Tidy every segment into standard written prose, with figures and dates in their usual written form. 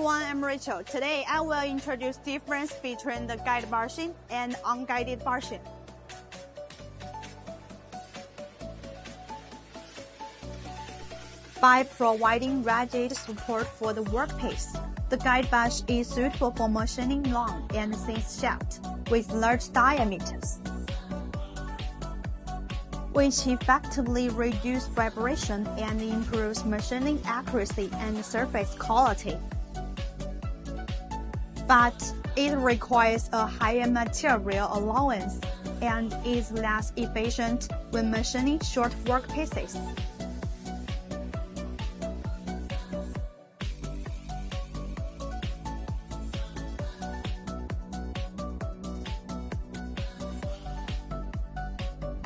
everyone, I'm Rachel. Today I will introduce difference between the guided machine and unguided machine. By providing rigid support for the workpiece, the guide bash is suitable for machining long and thin shafts with large diameters, which effectively reduces vibration and improves machining accuracy and surface quality. But it requires a higher material allowance and is less efficient when machining short workpieces.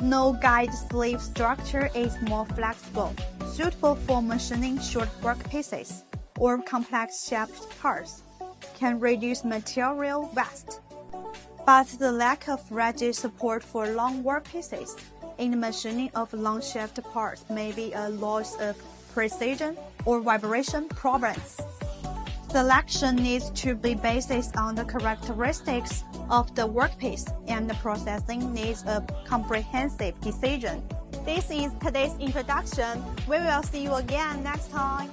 No guide sleeve structure is more flexible, suitable for machining short workpieces or complex shaft parts, can reduce material waste. But the lack of rigid support for long workpieces in the machining of long shaft parts may be a loss of precision or vibration problems. Selection needs to be based on the characteristics of the workpiece, and the processing needs a comprehensive decision. This is today's introduction. We will see you again next time.